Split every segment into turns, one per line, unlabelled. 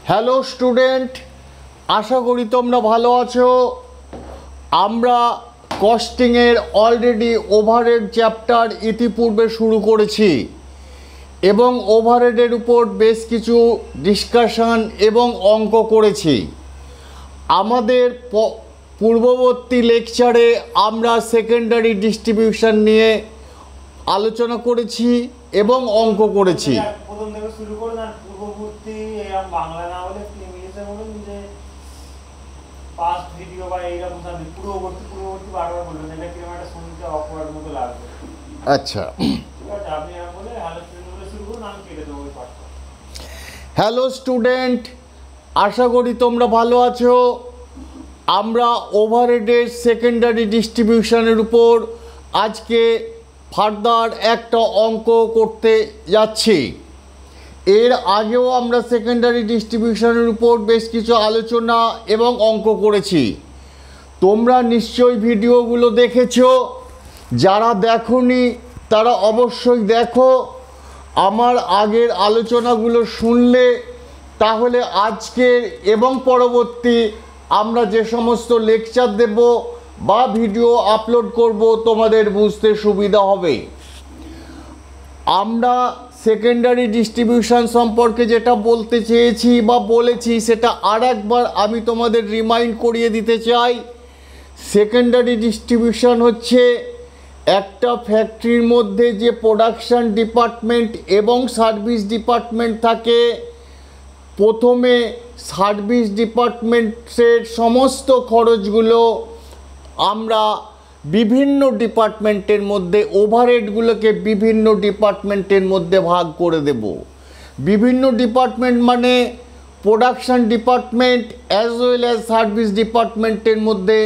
Hello student, আশা করি তোমরা ভালো আছো। আমরা কস্টিংয়ের অলরেডি ওভারহেড চ্যাপ্টার ইতিপূর্বে শুরু করেছি এবং ওভারহেডের উপর বেশ কিছু ডিসকাশন এবং অঙ্ক করেছি। আমাদের পূর্ববর্তী লেকচারে আমরা সেকেন্ডারি ডিস্ট্রিবিউশন নিয়ে আলোচনা করেছি এবং অঙ্ক করেছি।
প্রথম থেকে শুরু করুন আর পূর্ববর্তী এরকম বাংলা না হলে ইংলিশে বলুন যে পাস্ট ভিডিও বা এইরকম পূর্ববর্তী বারবার বলবেন, এটা কিরকম একটা শুনতে অকওয়ার্ড মতো লাগবে।
আচ্ছা,
ঠিক আছে, আপনি এরকম বলে হ্যালো স্টুডেন্ট বলে শুরু করুন, আমি কেটে দেবো ওই পার্টটা।
হ্যালো স্টুডেন্ট, আশা করি তোমরা ভালো আছো। আমরা ওভারহেডের সেকেন্ডারি ডিস্ট্রিবিউশনের উপর আজকে ফার্দার একটা অঙ্ক করতে যাচ্ছি। এর আগেও আমরা সেকেন্ডারি ডিস্ট্রিবিউশনের উপর বেশ কিছু আলোচনা এবং অঙ্ক করেছি। তোমরা নিশ্চয়ই ভিডিওগুলো দেখেছো। যারা দেখোনি তারা অবশ্যই দেখো। আমার আগের আলোচনাগুলো শুনলে তাহলে আজকের এবং পরবর্তী আমরা যে সমস্ত লেকচার দেব বা ভিডিও আপলোড করব তোমাদের বুঝতে সুবিধা হবে। আমরা সেকেন্ডারি ডিস্ট্রিবিউশন সম্পর্কে যেটা বলতে চেয়েছি বা বলেছি সেটা আর একবার আমি তোমাদের রিমাইন্ড করিয়ে দিতে চাই। সেকেন্ডারি ডিস্ট্রিবিউশন হচ্ছে একটা ফ্যাক্টরির মধ্যে যে প্রোডাকশন ডিপার্টমেন্ট এবং সার্ভিস ডিপার্টমেন্ট থাকে। প্রথমে সার্ভিস ডিপার্টমেন্টের সমস্ত খরচগুলো আমরা বিভিন্ন ডিপার্টমেন্টের মধ্যে, ওভারহেডগুলোকে বিভিন্ন ডিপার্টমেন্টের মধ্যে ভাগ করে দেব। বিভিন্ন ডিপার্টমেন্ট মানে production department as well as service ডিপার্টমেন্টের মধ্যে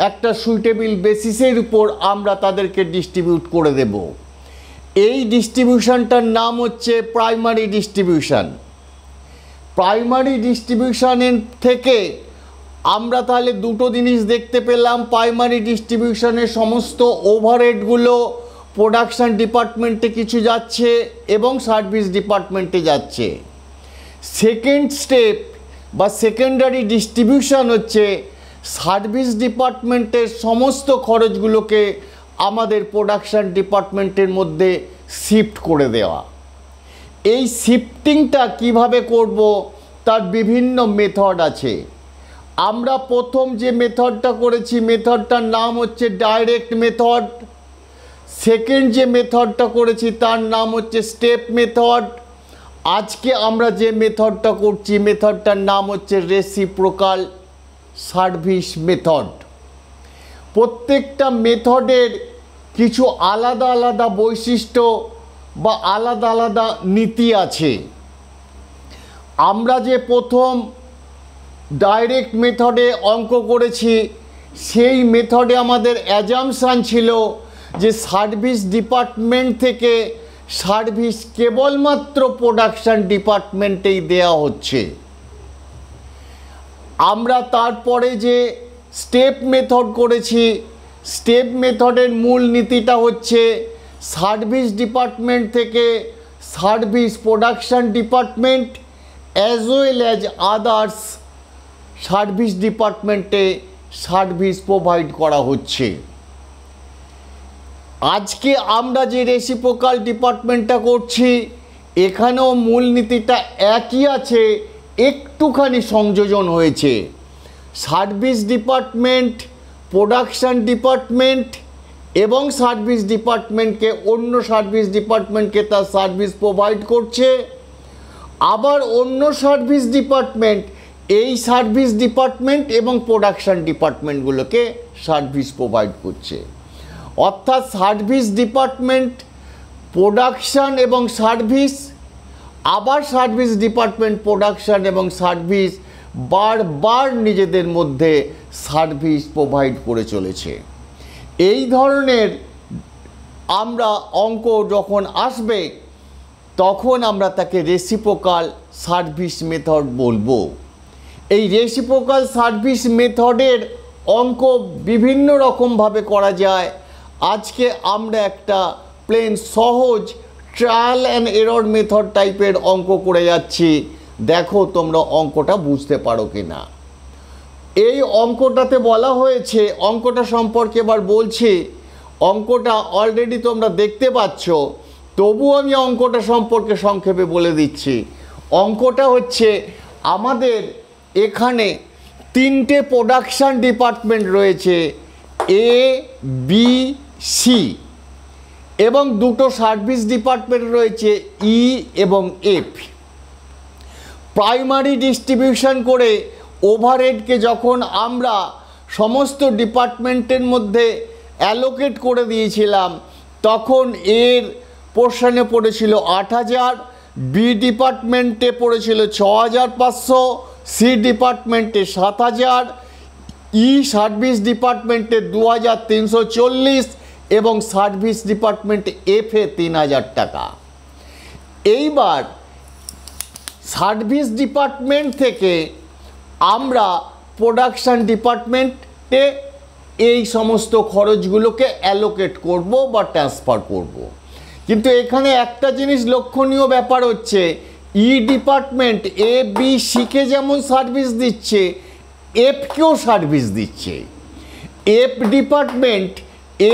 একটা সুইটেবল বেসিসের উপর আমরা তাদেরকে ডিস্ট্রিবিউট করে দেব। এই ডিস্ট্রিবিউশনটার নাম হচ্ছে প্রাইমারি ডিস্ট্রিবিউশন। প্রাইমারি ডিস্ট্রিবিউশনের থেকে আমরা তাহলে দুটো জিনিস দেখতে পেলাম। প্রাইমারি ডিস্ট্রিবিউশনের সমস্ত ওভারহেডগুলো প্রোডাকশন ডিপার্টমেন্টে কিছু যাচ্ছে এবং সার্ভিস ডিপার্টমেন্টে যাচ্ছে। সেকেন্ড স্টেপ বা সেকেন্ডারি ডিস্ট্রিবিউশন হচ্ছে সার্ভিস ডিপার্টমেন্টের সমস্ত খরচগুলোকে আমাদের প্রোডাকশন ডিপার্টমেন্টের মধ্যে শিফট করে দেওয়া। এই শিফটিংটা কিভাবে করব তার বিভিন্ন মেথড আছে। আমরা প্রথম যে মেথডটা করেছি মেথডটার নাম হচ্ছে ডাইরেক্ট মেথড। সেকেন্ড যে মেথডটা করেছি তার নাম হচ্ছে স্টেপ মেথড। আজকে আমরা যে মেথডটা করছি মেথডটার নাম হচ্ছে রেসিপ্রোকাল সার্ভিস মেথড। প্রত্যেকটা মেথডের কিছু আলাদা আলাদা বৈশিষ্ট্য বা আলাদা আলাদা নীতি আছে। আমরা যে প্রথম ডাইরেক্ট মেথডে অঙ্ক করেছি সেই মেথডে আমাদের অ্যাজাম্পশন ছিল যে সার্ভিস ডিপার্টমেন্ট থেকে সার্ভিস কেবলমাত্র প্রোডাকশন ডিপার্টমেন্টেই দেয়া হচ্ছে। আমরা তারপরে যে স্টেপ মেথড করেছি, স্টেপ মেথডের মূল নীতিটা হচ্ছে সার্ভিস ডিপার্টমেন্ট থেকে service production department as well as others service ডিপার্টমেন্টে সার্ভিস প্রোভাইড করা হচ্ছে। আজকে আমরা যে রেসিপ্রোকাল ডিপার্টমেন্টটা করছি এখানেও মূলনীতিটা একই আছে, একটুখানি সংযোজন হয়েছে। সার্ভিস ডিপার্টমেন্ট প্রোডাকশন ডিপার্টমেন্ট এবং সার্ভিস ডিপার্টমেন্টকে অন্য সার্ভিস ডিপার্টমেন্টকে তার সার্ভিস প্রোভাইড করছে। আবার অন্য সার্ভিস ডিপার্টমেন্ট এই সার্ভিস ডিপার্টমেন্ট এবং প্রোডাকশন ডিপার্টমেন্টগুলোকে সার্ভিস প্রোভাইড করছে। অর্থাৎ সার্ভিস ডিপার্টমেন্ট প্রোডাকশন এবং সার্ভিস, আবার সার্ভিস ডিপার্টমেন্ট প্রোডাকশন এবং সার্ভিস বারবার নিজেদের মধ্যে সার্ভিস প্রোভাইড করে চলেছে। এই ধরনের আমরা অঙ্ক যখন আসবে তখন আমরা তাকে রেসিপ্রোকাল সার্ভিস মেথড বলবো। এই রেসিপ্রোকাল সার্ভিস মেথডের অঙ্ক বিভিন্ন রকমভাবে করা যায়। আজকে আমরা একটা প্লেন সহজ ট্রায়াল অ্যান্ড এরর মেথড টাইপের অঙ্ক করে যাচ্ছি, দেখো তোমরা অঙ্কটা বুঝতে পারো কি না। এই অঙ্কটাতে বলা হয়েছে, অঙ্কটা সম্পর্কে এবার বলছি, অঙ্কটা অলরেডি তোমরা দেখতে পাচ্ছ, তবু আমি অঙ্কটা সম্পর্কে সংক্ষেপে বলে দিচ্ছি। অঙ্কটা হচ্ছে আমাদের এখানে তিনটে প্রোডাকশান ডিপার্টমেন্ট রয়েছে, এ বি সি, এবং দুটো সার্ভিস ডিপার্টমেন্ট রয়েছে, ই এবং এফ। প্রাইমারি ডিস্ট্রিবিউশন করে ওভারহেডকে যখন আমরা সমস্ত ডিপার্টমেন্টের মধ্যে অ্যালোকেট করে দিয়েছিলাম, তখন এর পোর্শনে পড়েছিল 8,000, বি ডিপার্টমেন্টে পড়েছিল 6,500, সি ডিপার্টমেন্টে 7,000, ই সার্ভিস ডিপার্টমেন্টে 2,340 এবং সার্ভিস ডিপার্টমেন্টে এফে 3,000 টাকা। এইবার সার্ভিস ডিপার্টমেন্ট থেকে আমরা প্রোডাকশান ডিপার্টমেন্টে এই সমস্ত খরচগুলোকে অ্যালোকেট করব বা ট্রান্সফার করব। কিন্তু এখানে একটা জিনিস লক্ষণীয় ব্যাপার হচ্ছে, ই ডিপার্টমেন্ট এ বি সিকে যেমন সার্ভিস দিচ্ছে, এফকেও সার্ভিস দিচ্ছে। এফ ডিপার্টমেন্ট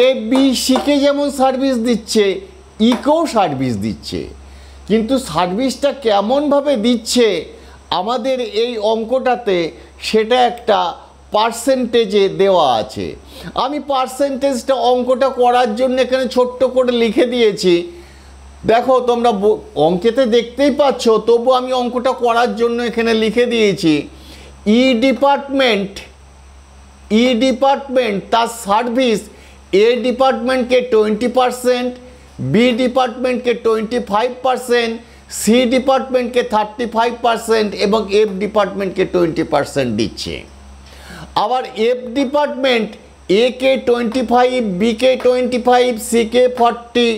এ বি সিকে যেমন সার্ভিস দিচ্ছে, ইকেও সার্ভিস দিচ্ছে। কিন্তু সার্ভিসটা কেমনভাবে দিচ্ছে আমাদের এই অঙ্কটাতে, সেটা একটা পার্সেন্টেজে দেওয়া আছে। আমি পার্সেন্টেজটা অঙ্কটা করার জন্য এখানে ছোট্ট করে লিখে দিয়েছি। দেখো তোমরা অঙ্কেতে দেখতেই পাচ্ছ, তবু আমি অঙ্কটা করার জন্য এখানে লিখে দিয়েছি। ই ডিপার্টমেন্ট তার সার্ভিস এ ডিপার্টমেন্টকে 20%, বি ডিপার্টমেন্টকে 25%, সি ডিপার্টমেন্টকে 35% এবং এফ ডিপার্টমেন্টকে 20% দিচ্ছে। আবার এফ ডিপার্টমেন্ট এ কে 25, বি কে 25, সি কে 40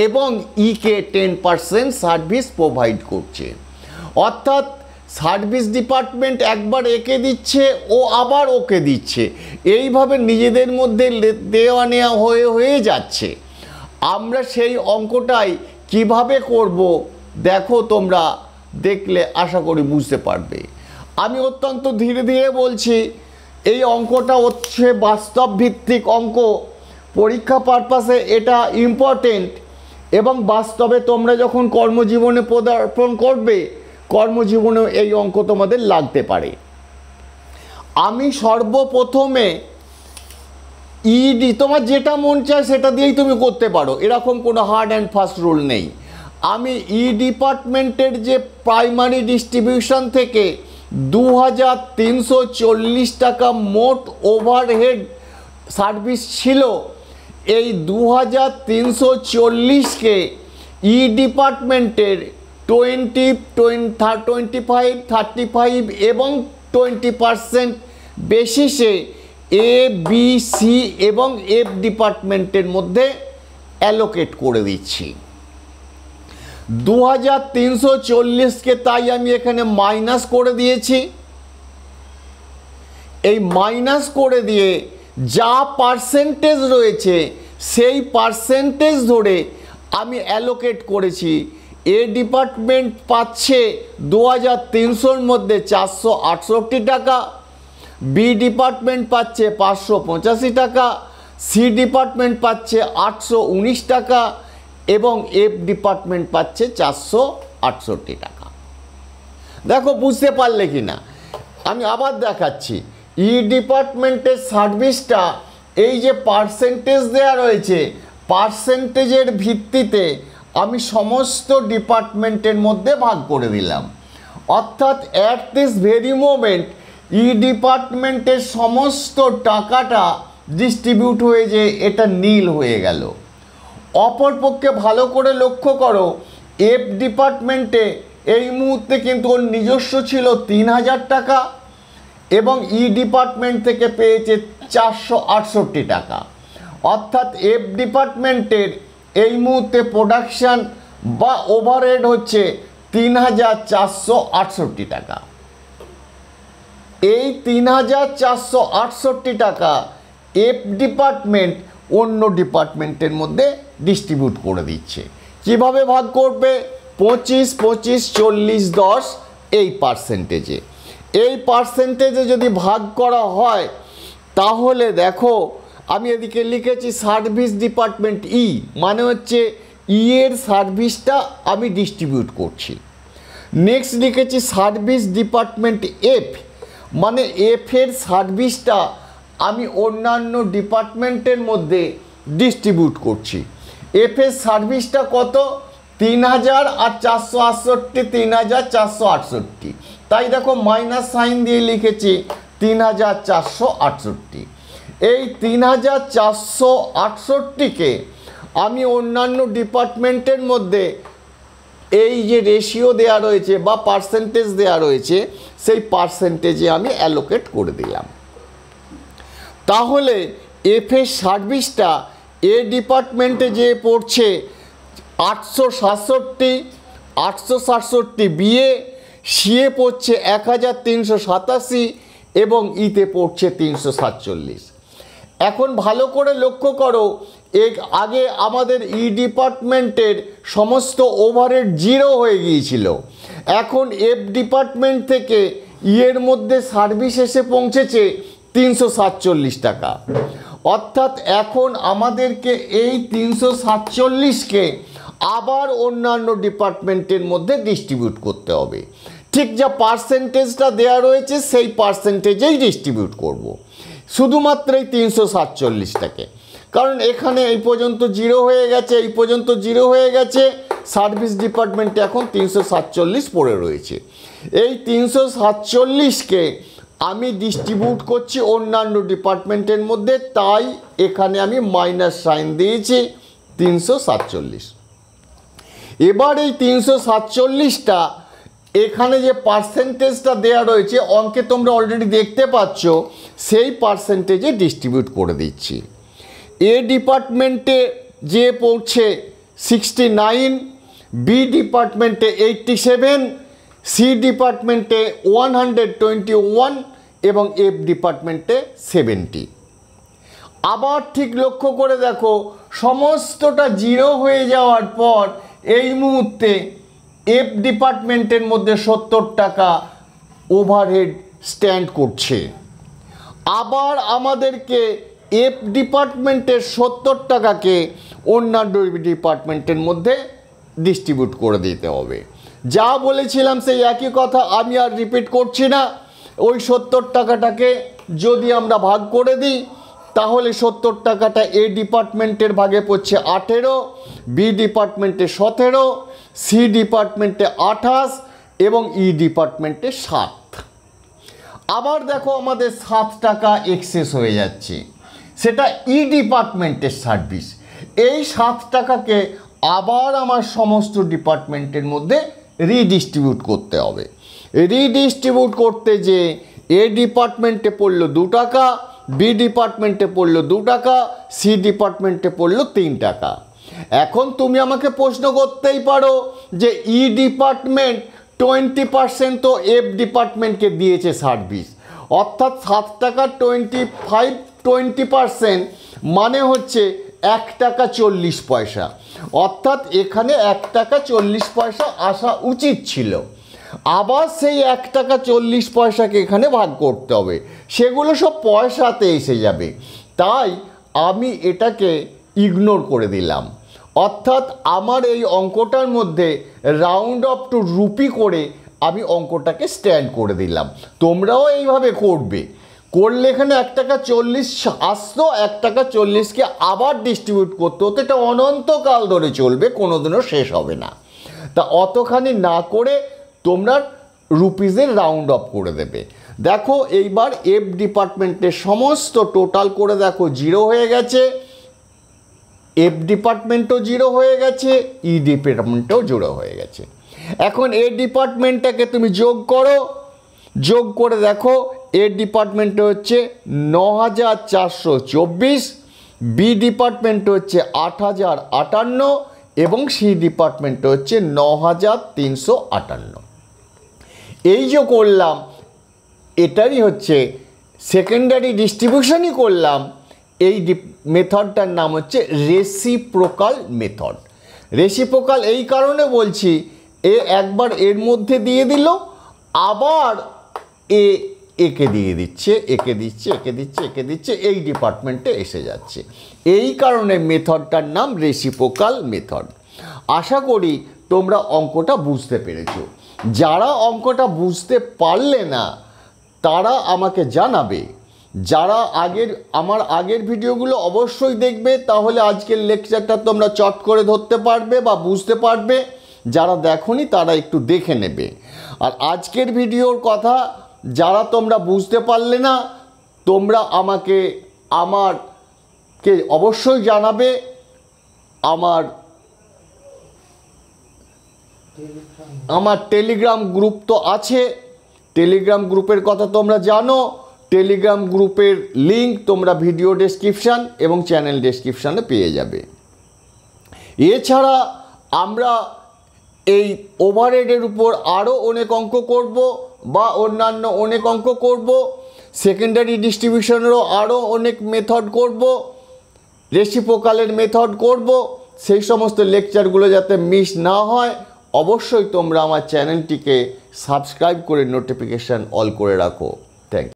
এবং ই কে 10% সার্ভিস প্রোভাইড করছে। অর্থাৎ সার্ভিস ডিপার্টমেন্ট একবার একে দিচ্ছে, ও আবার ওকে দিচ্ছে, এইভাবে নিজেদের মধ্যে দেওয়া নেওয়া হয়ে যাচ্ছে। আমরা সেই অঙ্কটাই কিভাবে করব দেখো, তোমরা দেখলে আশা করি বুঝতে পারবে। আমি অত্যন্ত ধীরে ধীরে বলছি। এই অঙ্কটা হচ্ছে বাস্তব ভিত্তিক অঙ্ক, পরীক্ষা পারপাসে এটা ইম্পর্টেন্ট, এবং বাস্তবে তোমরা যখন কর্মজীবনে পদার্পণ করবে, কর্মজীবনেও এই অঙ্ক তোমাদের লাগতে পারে। আমি সর্বপ্রথমে ইডি, তোমার যেটা মন চায় সেটা দিয়েই তুমি করতে পারো, এরকম কোনো হার্ড অ্যান্ড ফাস্ট রুল নেই। আমি ই ডিপার্টমেন্টের যে প্রাইমারি ডিস্ট্রিবিউশন থেকে 2,340 টাকা মোট ওভারহেড সার্ভিস ছিল, এই 2,340কে ই ডিপার্টমেন্টের 25, 35 এবং 20% বেসিসে এ বি সি এবং এফ ডিপার্টমেন্টের মধ্যে অ্যালোকেট করে দিচ্ছি। 2,340কে তাই আমি এখানে মাইনাস করে দিয়েছি। এই মাইনাস করে দিয়ে যা পার্সেন্টেজ রয়েছে সেই পার্সেন্টেজ ধরে আমি অ্যালোকেট করেছি। এ ডিপার্টমেন্ট পাচ্ছে 2,300-র মধ্যে 468 টাকা, বি ডিপার্টমেন্ট পাচ্ছে 585 টাকা, সি ডিপার্টমেন্ট পাচ্ছে 819 টাকা এবং এফ ডিপার্টমেন্ট পাচ্ছে 468 টাকা। দেখো বুঝতে পারলে কি না? আমি আবার দেখাচ্ছি। ই ডিপার্টমেন্টের সার্ভিসটা, এই যে পার্সেন্টেজ দেওয়া রয়েছে, পার্সেন্টেজের ভিত্তিতে আমি সমস্ত ডিপার্টমেন্টের মধ্যে ভাগ করে দিলাম। অর্থাৎ অ্যাট দিস ভেরি মোমেন্ট ই ডিপার্টমেন্টের সমস্ত টাকাটা ডিস্ট্রিবিউট হয়ে যে এটা নীল হয়ে গেল। অপরপক্ষে ভালো করে লক্ষ্য করো, এফ ডিপার্টমেন্টে এই মুহূর্তে কিন্তু ওর নিজস্ব ছিল 3,000 টাকা এবং ই ডিপার্টমেন্ট থেকে পেয়েছে 468 টাকা। অর্থাৎ এফ ডিপার্টমেন্টের এই মুহূর্তে প্রোডাকশান বা ওভারহেড হচ্ছে 3,468 টাকা। এই 3,468 টাকা এফ ডিপার্টমেন্ট অন্য ডিপার্টমেন্টের মধ্যে ডিস্ট্রিবিউট করে দিচ্ছে। কিভাবে ভাগ করবে? 25, 25, 40, 10, এই পার্সেন্টেজে। এই পার্সেন্টেজে যদি ভাগ করা হয় তাহলে দেখো আমি এদিকে লিখেছি সার্ভিস ডিপার্টমেন্ট ই, মানে হচ্ছে ই এর সার্ভিসটা আমি ডিস্ট্রিবিউট করছি। নেক্সট লিখেছি সার্ভিস ডিপার্টমেন্ট এফ, মানে এফ এর সার্ভিসটা আমি অন্যান্য ডিপার্টমেন্টের মধ্যে ডিস্ট্রিবিউট করছি। এফ এর সার্ভিসটা কত? 3000 আর 468, 3468। তাই দেখো মাইনাস সাইন দিয়ে লিখেছি 3468। এই 3468কে আমি অন্যান্য ডিপার্টমেন্টের মধ্যে এই যে রেশিও দেয়া রয়েছে বা পার্সেন্টেজ দেয়া রয়েছে সেই পার্সেন্টেজে আমি অ্যালোকেট করে দিলাম। তাহলে এফ এর সার্ভিসটা এ ডিপার্টমেন্টে যে পড়ছে 867, 867 বিএ, সিএ পড়ছে 1387 এবং ইতে পড়ছে 347। এখন ভালো করে লক্ষ্য করো, আগে আমাদের ই ডিপার্টমেন্টের সমস্ত ওভারহেড 0 হয়ে গিয়েছিল। এখন এফ ডিপার্টমেন্ট থেকে ই এর মধ্যে সার্ভিস এসে পৌঁছেছে 347 টাকা। অর্থাৎ এখন আমাদেরকে এই 347কে আবার অন্যান্য ডিপার্টমেন্টের মধ্যে ডিস্ট্রিবিউট করতে হবে। ঠিক যা পার্সেন্টেজটা দেয়া রয়েছে সেই পার্সেন্টেজেই ডিস্ট্রিবিউট করব, শুধুমাত্র এই 347টাকে। কারণ এখানে এই পর্যন্ত 0 হয়ে গেছে, এই পর্যন্ত 0 হয়ে গেছে, সার্ভিস ডিপার্টমেন্টে এখন 347 পড়ে রয়েছে। এই 347কে আমি ডিস্ট্রিবিউট করছি অন্যান্য ডিপার্টমেন্টের মধ্যে, তাই এখানে আমি মাইনাস সাইন দিয়েছি 347। এবার এই 347টা এখানে যে পার্সেন্টেজটা দেয়া রয়েছে অঙ্কে তোমরা অলরেডি দেখতে পাচ্ছ, সেই পার্সেন্টেজে ডিস্ট্রিবিউট করে দিচ্ছি। এ ডিপার্টমেন্টে যে পড়ছে 69, বি ডিপার্টমেন্টে 87, সি ডিপার্টমেন্টে 121 এবং এফ ডিপার্টমেন্টে 70। আবার ঠিক লক্ষ্য করে দেখো, সমস্তটা 0 হয়ে যাওয়ার পর এই মুহূর্তে এফ ডিপার্টমেন্টের মধ্যে 70 টাকা ওভারহেড স্ট্যান্ড করছে। আবার আমাদেরকে এফ ডিপার্টমেন্টের 70 টাকাকে অন্যান্য ডিপার্টমেন্টের মধ্যে ডিস্ট্রিবিউট করে দিতে হবে। যা বলেছিলাম সেই একই কথা, আমি আর রিপিট করছি না। ওই 70 টাকাটাকে যদি আমরা ভাগ করে দিই তাহলে 70 টাকাটা এ ডিপার্টমেন্টের ভাগে পড়ছে 18, বি ডিপার্টমেন্টে 17, সি ডিপার্টমেন্টে 28 এবং ই ডিপার্টমেন্টে 7। আবার দেখো আমাদের 7 টাকা এক্সেস হয়ে যাচ্ছে, সেটা ই ডিপার্টমেন্টের সার্ভিস। এই 7 টাকাকে আবার আমার সমস্ত ডিপার্টমেন্টের মধ্যে রিডিস্ট্রিবিউট করতে হবে। রিডিস্ট্রিবিউট করতে যে এ ডিপার্টমেন্টে পড়লো 2 টাকা, বি ডিপার্টমেন্টে পড়লো 2 টাকা, সি ডিপার্টমেন্টে পড়লো 3 টাকা। এখন তুমি আমাকে প্রশ্ন করতেই পারো যে ই ডিপার্টমেন্ট 20% তো এফ ডিপার্টমেন্টকে দিয়েছে সার্ভিস, অর্থাৎ 7 টাকা 20% মানে হচ্ছে 1 টাকা 40 পয়সা। অর্থাৎ এখানে 1 টাকা 40 পয়সা আসা উচিত ছিল। আবার সেই 1 টাকা 40 পয়সাকে এখানে ভাগ করতে হবে, সেগুলো সব পয়সাতে এসে যাবে। তাই আমি এটাকে ইগনোর করে দিলাম। অর্থাৎ আমার এই অঙ্কটার মধ্যে রাউন্ড অফ টু রুপি করে আমি অঙ্কটাকে স্ট্যান্ড করে দিলাম। তোমরাও এইভাবে করবে, করলে এখানে 1 টাকা 40 আসতো, 1 টাকা 40কে আবার ডিস্ট্রিবিউট করতে হতো। এটা অনন্তকাল ধরে চলবে, কোনোদিনও শেষ হবে না। তা অতখানি না করে তোমরা রুপিজের রাউন্ড অফ করে দেবে। দেখো এইবার এফ ডিপার্টমেন্টের সমস্ত টোটাল করে দেখো 0 হয়ে গেছে, এফ ডিপার্টমেন্টও 0 হয়ে গেছে, ই ডিপার্টমেন্টও 0 হয়ে গেছে। এখন এ ডিপার্টমেন্টটাকে তুমি যোগ করো, যোগ করে দেখো এ ডিপার্টমেন্টে হচ্ছে 9424, বি ডিপার্টমেন্টে হচ্ছে 8058 এবং সি ডিপার্টমেন্টে হচ্ছে 9358। এই যে করলাম এটারই হচ্ছে সেকেন্ডারি ডিস্ট্রিবিউশনই করলাম। এই মেথডটার নাম হচ্ছে রেসিপ্রোকাল মেথড। রেসিপ্রোকাল এই কারণে বলছি, এ একবার এর মধ্যে দিয়ে দিল আবার একে দিয়ে দিচ্ছে, একে দিচ্ছে, একে দিচ্ছে, একে দিচ্ছে, এই ডিপার্টমেন্টে এসে যাচ্ছে। এই কারণে মেথডটার নাম রেসিপ্রোকাল মেথড। আশা করি তোমরা অঙ্কটা বুঝতে পেরেছো। যারা অঙ্কটা বুঝতে পারলে না তারা আমাকে জানাবে। যারা আমার আগের ভিডিওগুলো অবশ্যই দেখবে, তাহলে আজকের লেকচারটা তোমরা চট করে ধরতে পারবে বা বুঝতে পারবে। যারা দেখোনি তারা একটু দেখে নেবে। আর আজকের ভিডিওর কথা যারা তোমরা বুঝতে পারলে না, তোমরা আমাকে অবশ্যই জানাবে। আমার টেলিগ্রাম গ্রুপ তো আছে, টেলিগ্রাম গ্রুপের কথা তোমরা জানো। টেলিগ্রাম গ্রুপের লিঙ্ক তোমরা ভিডিও ডেসক্রিপশান এবং চ্যানেল ডেসক্রিপশানে পেয়ে যাবে। এছাড়া আমরা এই ওভারহেডের উপর আরও অনেক অঙ্ক করব বা অন্যান্য অনেক অঙ্ক করব। সেকেন্ডারি ডিস্ট্রিবিউশনেরও আরও অনেক মেথড করব, রেসিপ্রোকালের মেথড করব। সেই সমস্ত লেকচারগুলো যাতে মিস না হয়, অবশ্যই তোমরা আমার চ্যানেলটিকে সাবস্ক্রাইব করে নোটিফিকেশান অল করে রাখো। Thank you.